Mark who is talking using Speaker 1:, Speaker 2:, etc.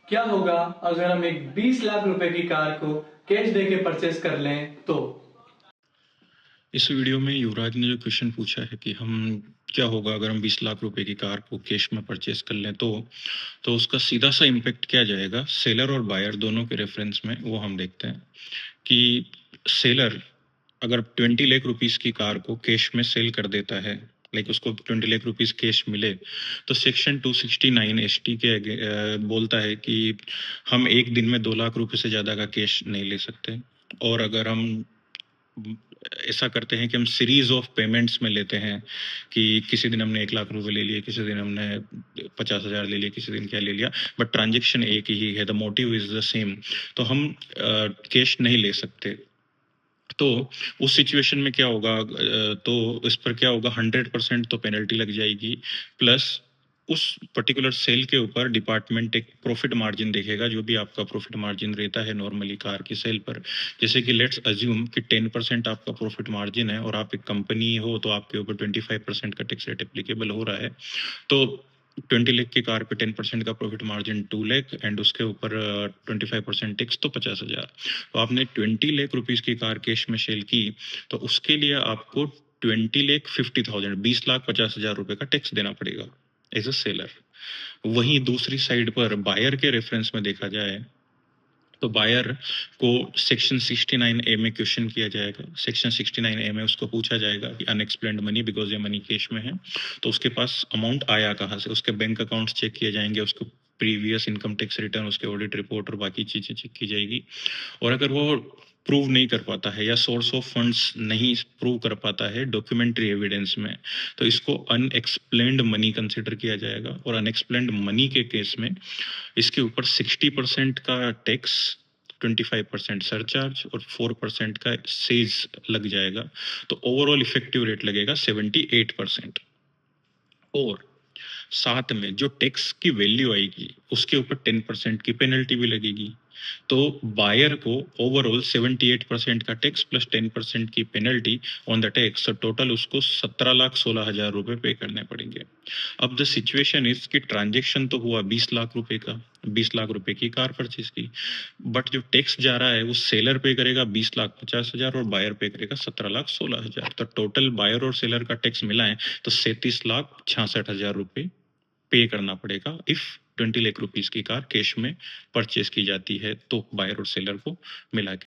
Speaker 1: क्या होगा अगर हम एक 20 लाख रुपए की कार को कैश देके परचेस कर लें तो?
Speaker 2: इस वीडियो में युवराज ने जो क्वेश्चन पूछा है कि हम क्या होगा अगर हम 20 लाख रुपए की कार को कैश में परचेस कर लें तो उसका सीधा सा इम्पैक्ट क्या जाएगा सेलर और बायर दोनों के रेफरेंस में, वो हम देखते हैं कि सेलर अगर 20 लाख रुपीस की कार को कैश में सेल कर देता है, लाइक उसको 20 लाख रुपीस कैश मिले, तो सेक्शन 269 एसटी के बोलता है कि हम एक दिन में 2 लाख रुपए से ज़्यादा का कैश नहीं ले सकते। और अगर हम ऐसा करते हैं कि हम सीरीज ऑफ पेमेंट्स में लेते हैं कि किसी दिन हमने 1 लाख रुपए ले लिए, किसी दिन हमने 50,000 ले लिए, किसी दिन क्या ले लिया, बट ट्रांजेक्शन एक ही है, the motive is the same, तो हम कैश नहीं ले सकते। तो उस सिचुएशन में क्या होगा, तो इस पर क्या होगा, 100% तो पेनल्टी लग जाएगी, प्लस उस पर्टिकुलर सेल के ऊपर डिपार्टमेंट एक प्रॉफिट मार्जिन देखेगा, जो भी आपका प्रॉफिट मार्जिन रहता है नॉर्मली कार की सेल पर। जैसे कि लेट्स अज्यूम कि 10% आपका प्रॉफिट मार्जिन है और आप एक कंपनी हो, तो आपके ऊपर 25% का टैक्स रेट एप्लीकेबल हो रहा है। तो 20 लाख की कार पे 10% का प्रॉफिट मार्जिन 2 लाख एंड उसके ऊपर 25% टैक्स, तो 50,000। तो आपने 20 लाख रुपीस की कार कैश में सेल की, तो उसके लिए आपको 20 लाख 50,000, 20 लाख 50,000 रुपए का टैक्स देना पड़ेगा एज अ सेलर। वहीं दूसरी साइड पर बायर के रेफरेंस में देखा जाए तो बायर को सेक्शन 69 ए में क्वेश्चन किया जाएगा। सेक्शन 69 ए में उसको पूछा जाएगा कि अनएक्सप्लेन्ड मनी, बिकॉज ये मनी कैश में है, तो उसके पास अमाउंट आया कहाँ से, उसके बैंक अकाउंट्स चेक किए जाएंगे, उसको प्रीवियस इनकम टैक्स रिटर्न, उसके ऑडिट रिपोर्ट और बाकी चीजें चेक की जाएगी। और अगर वो प्रूव नहीं कर पाता है या सोर्स ऑफ फंड्स नहीं प्रूव कर पाता है डॉक्यूमेंट्री एविडेंस में, तो इसको अनएक्सप्लेन्ड मनी कंसिडर किया जाएगा। और अनएक्सप्लेन्ड मनी के केस में इसके ऊपर 60% का टैक्स, 25% सरचार्ज और 4% का सेज लग जाएगा। तो ओवरऑल इफेक्टिव रेट लगेगा 78%। और साथ में जो टैक्स की वैल्यू आएगी उसके ऊपर 10% की पेनल्टी भी लगेगी। तो बायर को ओवरऑल 78% का टैक्स प्लस 10% की पेनल्टी ऑन द टैक्स, तो टोटल उसको 17,16,000 रुपए पे करने पड़ेंगे। अब द सिचुएशन इज कि ट्रांजेक्शन तो हुआ 20 लाख रुपए का, 20 लाख रुपए की कार परचेज की, बट जो टैक्स जा रहा है वो सेलर पे करेगा 20,50,000 और बायर पे करेगा 17,16,000। तो टोटल बायर और सेलर का टैक्स मिलाएं तो 37,66,000 रुपए पे करना पड़ेगा इफ 20 लाख रुपीस की कार कैश में परचेज की जाती है, तो बायर और सेलर को मिला के।